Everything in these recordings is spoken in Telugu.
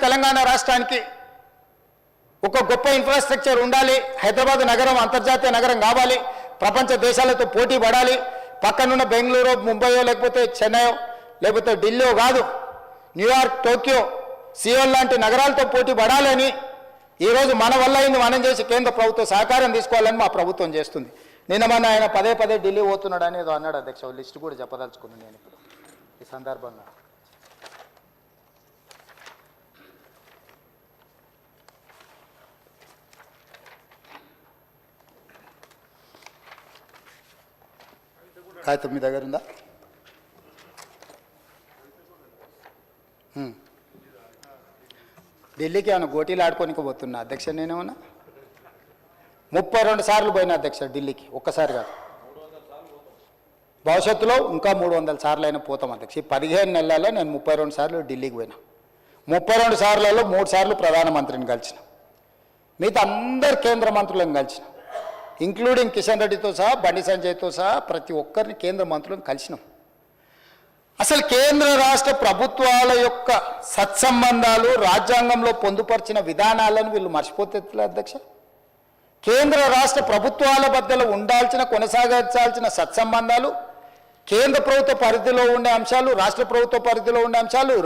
తెలంగాణ రాష్ట్రానికి ఒక గొప్ప ఇన్ఫ్రాస్ట్రక్చర్ ఉండాలి. హైదరాబాద్ నగరం అంతర్జాతీయ నగరం కావాలి. ప్రపంచ దేశాలతో పోటీ పడాలి. పక్కనున్న బెంగళూరు, ముంబయో, లేకపోతే చెన్నైయో, లేకపోతే ఢిల్లీయో కాదు, న్యూయార్క్, టోక్యో, సియోల్ లాంటి నగరాలతో పోటీ పడాలని ఈరోజు మన వల్ల అయింది మనం చేసి కేంద్ర ప్రభుత్వం సహకారం తీసుకోవాలని మా ప్రభుత్వం చేస్తుంది. నిన్న మొన్న ఆయన పదే పదే ఢిల్లీ పోతున్నాడు అని ఏదో అన్నాడు అధ్యక్ష. లిస్టు కూడా చెప్పదలుచుకున్నాను నేను ఇప్పుడు ఈ సందర్భంగా. కాగితం మీ దగ్గర ఉందా? ఢిల్లీకి ఏమైనా గోటీలు ఆడుకోనికి పోతున్నా అధ్యక్ష. నేనేమన్నా 32 సార్లు పోయినా అధ్యక్ష ఢిల్లీకి, ఒక్కసారి కాదు. భవిష్యత్తులో ఇంకా 300 సార్లు అయినా పోతాం అధ్యక్ష. ఈ 15 నెలల్లో నేను 32 సార్లు ఢిల్లీకి పోయినా. 32 సార్లలో 3 సార్లు ప్రధానమంత్రిని కలిసిన, మిగతా అందరు కేంద్ర మంత్రులను కలిసిన, ఇంక్లూడింగ్ కిషన్ రెడ్డితో సహా, బండి సంజయ్తో సహా ప్రతి ఒక్కరిని కేంద్ర మంత్రులను కలిసినాం. అసలు కేంద్ర రాష్ట్ర ప్రభుత్వాల యొక్క సత్సంబంధాలు రాజ్యాంగంలో పొందుపరిచిన విధానాలను వీళ్ళు మర్చిపోతే అధ్యక్ష. కేంద్ర రాష్ట్ర ప్రభుత్వాల మధ్యలో ఉండాల్సిన, కొనసాగించాల్సిన సత్సంబంధాలు, కేంద్ర ప్రభుత్వ పరిధిలో ఉండే అంశాలు, రాష్ట్ర ప్రభుత్వ పరిధిలో ఉండే అంశాలు,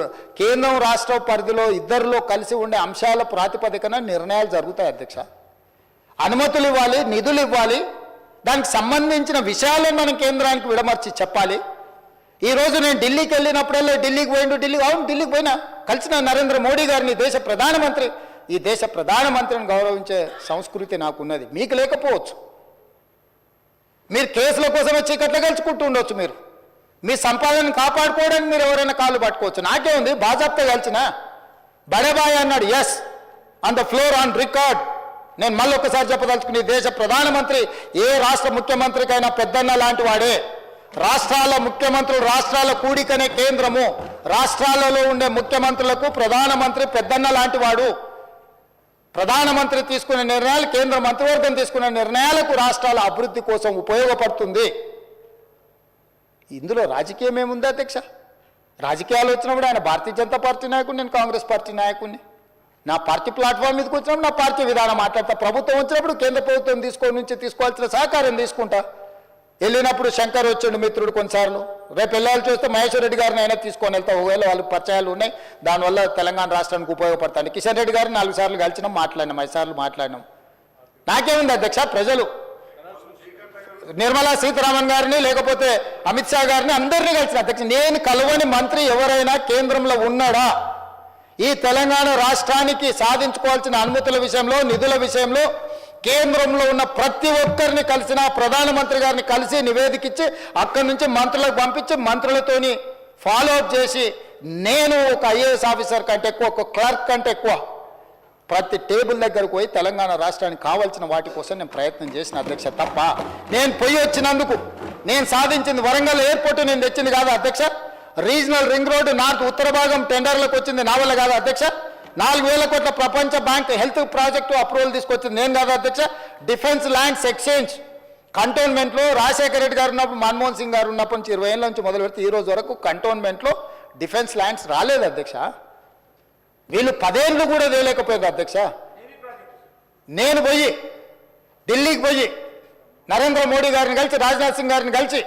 కేంద్రం రాష్ట్ర పరిధిలో ఇద్దరిలో కలిసి ఉండే అంశాల ప్రాతిపదికన నిర్ణయాలు జరుగుతాయి అధ్యక్ష. అనుమతులు ఇవ్వాలి, నిధులు ఇవ్వాలి, దానికి సంబంధించిన విషయాలను మనం కేంద్రానికి విడమర్చి చెప్పాలి. ఈరోజు నేను ఢిల్లీకి వెళ్ళినప్పుడల్లా ఢిల్లీకి ఢిల్లీకి పోయినా, కలిసిన నరేంద్ర మోడీ గారిని, దేశ ప్రధానమంత్రి. ఈ దేశ ప్రధానమంత్రిని గౌరవించే సంస్కృతి నాకున్నది, మీకు లేకపోవచ్చు. మీరు కేసుల కోసమే చీకట్లు గెలుచుకుంటూ ఉండొచ్చు. మీరు మీ సంపాదనను కాపాడుకోవడానికి మీరు ఎవరైనా కాళ్ళు పట్టుకోవచ్చు. నాకే ఉంది, బాజాప్తా గెలిచిన బడేబాయ్ అన్నాడు. Yes, on the floor, on record. నేను మళ్ళీ ఒకసారి చెప్పదలుచుకుని, దేశ ప్రధానమంత్రి ఏ రాష్ట్ర ముఖ్యమంత్రికైనా పెద్దన్న లాంటి వాడే. రాష్ట్రాల ముఖ్యమంత్రులు, రాష్ట్రాల కూడికనే కేంద్రము. రాష్ట్రాలలో ఉండే ముఖ్యమంత్రులకు ప్రధానమంత్రి పెద్దన్న లాంటి వాడు. ప్రధానమంత్రి తీసుకునే నిర్ణయాలు, కేంద్ర మంత్రివర్గం తీసుకునే నిర్ణయాలకు రాష్ట్రాల అభివృద్ధి కోసం ఉపయోగపడుతుంది. ఇందులో రాజకీయం ఏముంది అధ్యక్ష? రాజకీయాలు వచ్చినప్పుడు ఆయన భారతీయ జనతా పార్టీ నాయకుడు, నేను కాంగ్రెస్ పార్టీ నాయకుడిని. నా పార్టీ ప్లాట్ఫామ్ మీదకి వచ్చినప్పుడు నా పార్టీ విధానం మాట్లాడతా. ప్రభుత్వం వచ్చినప్పుడు కేంద్ర ప్రభుత్వం తీసుకోవాల్సిన సహకారం తీసుకుంటా. వెళ్ళినప్పుడు శంకర్ వచ్చాడు మిత్రుడు కొన్నిసార్లు. రేపు వెళ్ళాలి చూస్తే మహేశ్వర్ రెడ్డి గారిని అయినా తీసుకొని వెళ్తా. ఒకవేళ వాళ్ళకి పరిచయాలు ఉన్నాయి, దానివల్ల తెలంగాణ రాష్ట్రానికి ఉపయోగపడతాను. కిషన్ రెడ్డి గారిని 4 సార్లు కలిసినాం, మాట్లాడినాం, 5 సార్లు మాట్లాడినాం. నాకేముంది అధ్యక్ష? ప్రజలు నిర్మలా సీతారామన్ గారిని, లేకపోతే అమిత్ షా గారిని, అందరినీ కలిసిన అధ్యక్ష. నేను కలవని మంత్రి ఎవరైనా కేంద్రంలో ఉన్నాడా? ఈ తెలంగాణ రాష్ట్రానికి సాధించుకోవాల్సిన అనుమతుల విషయంలో, నిధుల విషయంలో కేంద్రంలో ఉన్న ప్రతి ఒక్కరిని కలిసిన, ప్రధానమంత్రి గారిని కలిసి నివేదికిచ్చి అక్కడి నుంచి మంత్రులకు పంపించి మంత్రులతోని ఫాలో అప్ చేసి, నేను ఒక ఐఏఎస్ ఆఫీసర్ కంటే ఎక్కువ, ఒక క్లర్క్ కంటే ఎక్కువ ప్రతి టేబుల్ దగ్గరకు పోయి తెలంగాణ రాష్ట్రానికి కావాల్సిన వాటి కోసం నేను ప్రయత్నం చేసిన అధ్యక్ష. తప్ప నేను పోయి వచ్చినందుకు నేను సాధించింది వరంగల్ ఎయిర్పోర్ట్ నేను తెచ్చింది కాదు అధ్యక్ష. రీజనల్ రింగ్ రోడ్డు నార్త్ ఉత్తర భాగం టెండర్లకు వచ్చింది నా వల్ల కాదు అధ్యక్ష. 4,000 కోట్ల ప్రపంచ బ్యాంక్ హెల్త్ ప్రాజెక్టు అప్రూవల్ తీసుకొచ్చింది నేను కాదు అధ్యక్ష. డిఫెన్స్ ల్యాండ్స్ ఎక్స్చేంజ్ కంటోన్మెంట్లో రాజశేఖర రెడ్డి గారు ఉన్నప్పుడు, మన్మోహన్ సింగ్ గారు ఉన్నప్పటి నుంచి 20 ఏళ్ళ నుంచి మొదలు పెడితే ఈ రోజు వరకు కంటోన్మెంట్లో డిఫెన్స్ ల్యాండ్స్ రాలేదు అధ్యక్ష. వీళ్ళు 10 ఏళ్ళు కూడా వేయలేకపోయారు అధ్యక్ష. నేను పోయి ఢిల్లీకి పోయి నరేంద్ర మోడీ గారిని కలిసి, రాజ్నాథ్ సింగ్ గారిని కలిసి,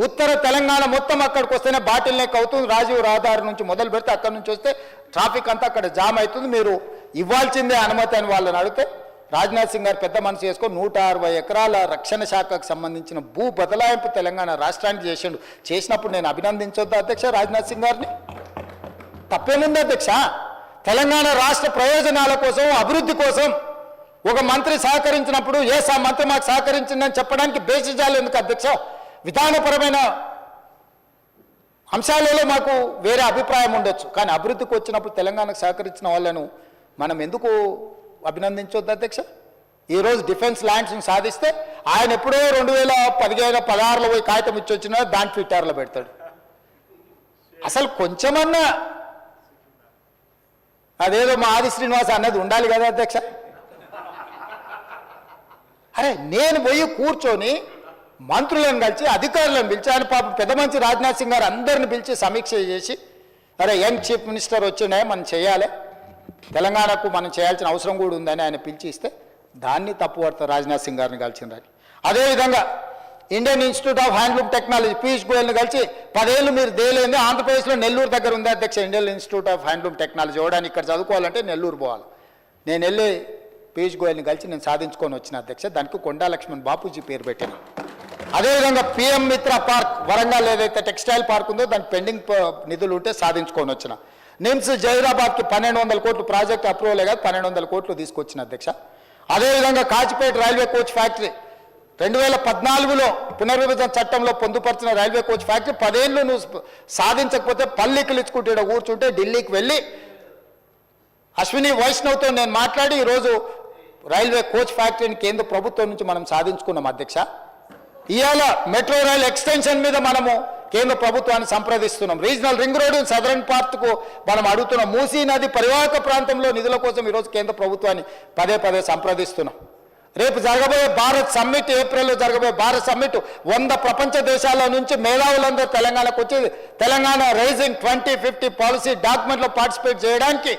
ఉత్తర తెలంగాణ మొత్తం అక్కడికి వస్తేనే బాటిల్ నెక్ అవుతుంది. రాజీవ్ రహదారి నుంచి మొదలు పెడితే అక్కడి నుంచి వస్తే ట్రాఫిక్ అంతా అక్కడ జామ్ అవుతుంది. మీరు ఇవ్వాల్సిందే అనుమతి అని వాళ్ళని అడిగితే, రాజ్నాథ్ సింగ్ గారు పెద్ద మనసు చేసుకొని 160 ఎకరాల రక్షణ శాఖకు సంబంధించిన భూ బదలాయింపు తెలంగాణ రాష్ట్రానికి చేసిండు. చేసినప్పుడు నేను అభినందించొద్దా అధ్యక్ష రాజ్నాథ్ సింగ్ గారిని? తప్పేముంది అధ్యక్ష? తెలంగాణ రాష్ట్ర ప్రయోజనాల కోసం, అభివృద్ధి కోసం ఒక మంత్రి సహకరించినప్పుడు ఆ మంత్రి మాకు సహకరించిందని చెప్పడానికి బేసిజాలు ఎందుకు అధ్యక్ష? విధానపరమైన అంశాలలో మాకు వేరే అభిప్రాయం ఉండొచ్చు, కానీ అభివృద్ధికి వచ్చినప్పుడు తెలంగాణకు సహకరించిన వాళ్ళను మనం ఎందుకు అభినందించొద్దు అధ్యక్ష? ఈరోజు డిఫెన్స్ ల్యాండ్స్ని సాధిస్తే ఆయన ఎప్పుడో 2015-16లో పోయి కాగితం ఇచ్చి వచ్చినా దాని ట్విట్టర్లో పెడతాడు. అసలు కొంచెమన్నా అదేదో మా ఆది శ్రీనివాస అన్నది ఉండాలి కదా అధ్యక్ష. అరే నేను పోయి కూర్చొని మంత్రులను కలిసి, అధికారులను పిలిచి, ఆయన పాప పెద్ద మంత్రి రాజ్నాథ్ సింగ్ గారు అందరిని పిలిచి సమీక్ష చేసి, అరే యంగ్ చీఫ్ మినిస్టర్ వచ్చినాయి మనం చేయాలి, తెలంగాణకు మనం చేయాల్సిన అవసరం కూడా ఉందని ఆయన పిలిచి ఇస్తే దాన్ని తప్పుపడతారు రాజ్నాథ్ సింగ్ గారిని కలిసిందని. అదేవిధంగా Indian institute of handloom technology Piyush గోయల్ని కలిసి 10 ఏళ్ళు మీరు దేలేంది, ఆంధ్రప్రదేశ్లో నెల్లూరు దగ్గర ఉంది అధ్యక్ష Indian institute of handloom technology. ఇవ్వడానికి ఇక్కడ చదువుకోవాలంటే నెల్లూరు పోవాలి. నేను వెళ్ళి పీయూష్ గోయల్ని కలిసి నేను సాధించుకొని వచ్చిన అధ్యక్ష. దానికి కొండా లక్ష్మణ్ బాపూజీ పేరు పెట్టాను. అదేవిధంగా పిఎం మిత్ర పార్క్ వరంగల్ ఏదైతే టెక్స్టైల్ పార్క్ ఉందో దానికి పెండింగ్ నిధులు ఉంటే సాధించుకొని వచ్చిన. నిమ్స్ జైరాబాద్కి 1200 కోట్లు ప్రాజెక్ట్ అప్రూవలే కాదు 1200 కోట్లు తీసుకొచ్చిన అధ్యక్ష. అదేవిధంగా కాచిపేట రైల్వే కోచ్ ఫ్యాక్టరీ 2014లో పునర్విభజన చట్టంలో పొందుపరిచిన రైల్వే కోచ్ ఫ్యాక్టరీ 10 ఏళ్ళు నువ్వు సాధించకపోతే పల్లికలు ఇచ్చుకుంటే కూర్చుంటే ఢిల్లీకి వెళ్ళి అశ్విని వైష్ణవ్తో నేను మాట్లాడి ఈరోజు రైల్వే కోచ్ ఫ్యాక్టరీని కేంద్ర ప్రభుత్వం నుంచి మనం సాధించుకున్నాం అధ్యక్ష. ఇవాళ మెట్రో రైల్ ఎక్స్టెన్షన్ మీద మనము కేంద్ర ప్రభుత్వాన్ని సంప్రదిస్తున్నాం. రీజనల్ రింగ్ రోడ్ సదరన్ పార్ట్కు మనం అడుగుతున్నాం. మూసీ నది పరివాహక ప్రాంతంలో నిధుల కోసం ఈరోజు కేంద్ర ప్రభుత్వాన్ని పదే సంప్రదిస్తున్నాం. రేపు జరగబోయే భారత్ సమ్మిట్, ఏప్రిల్లో జరగబోయే భారత్ సమ్మిట్ 100 ప్రపంచ దేశాల నుంచి మేధావులందరూ తెలంగాణకు వచ్చి తెలంగాణ రైజింగ్ 2050 పాలసీ డాక్యుమెంట్లో పార్టిసిపేట్ చేయడానికి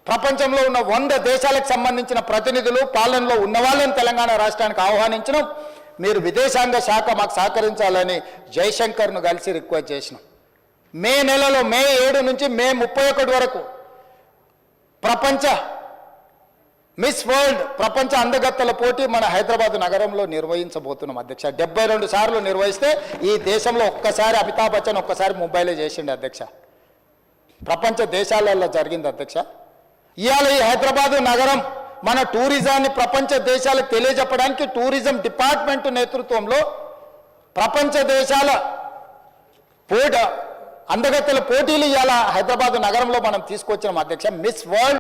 ప్రపంచంలో ఉన్న 100 దేశాలకు సంబంధించిన ప్రతినిధులు పాలనలో ఉన్న వాళ్ళని తెలంగాణ రాష్ట్రానికి ఆహ్వానించడం. మీరు విదేశాంగ శాఖ మాకు సహకరించాలని జైశంకర్ను కలిసి రిక్వెస్ట్ చేసినాం. మే నెలలో మే 7 నుంచి మే 31 వరకు ప్రపంచ మిస్ వరల్డ్ ప్రపంచ అందగత్తెల పోటీ మన హైదరాబాద్ నగరంలో నిర్వహించబోతున్నాం అధ్యక్ష. 72 సార్లు నిర్వహిస్తే ఈ దేశంలో ఒక్కసారి అమితాబ్ బచ్చన్ ఒక్కసారి ముంబైలో చేసిండు అధ్యక్ష. ప్రపంచ దేశాలలో జరిగింది అధ్యక్ష. ఇవాళ ఈ హైదరాబాదు నగరం మన టూరిజాన్ని ప్రపంచ దేశాలకు తెలియజెప్పడానికి టూరిజం డిపార్ట్మెంట్ నేతృత్వంలో ప్రపంచ దేశాల అందగత్తెల పోటీలు ఇవాళ హైదరాబాద్ నగరంలో మనం తీసుకొచ్చినాం అధ్యక్ష. Miss world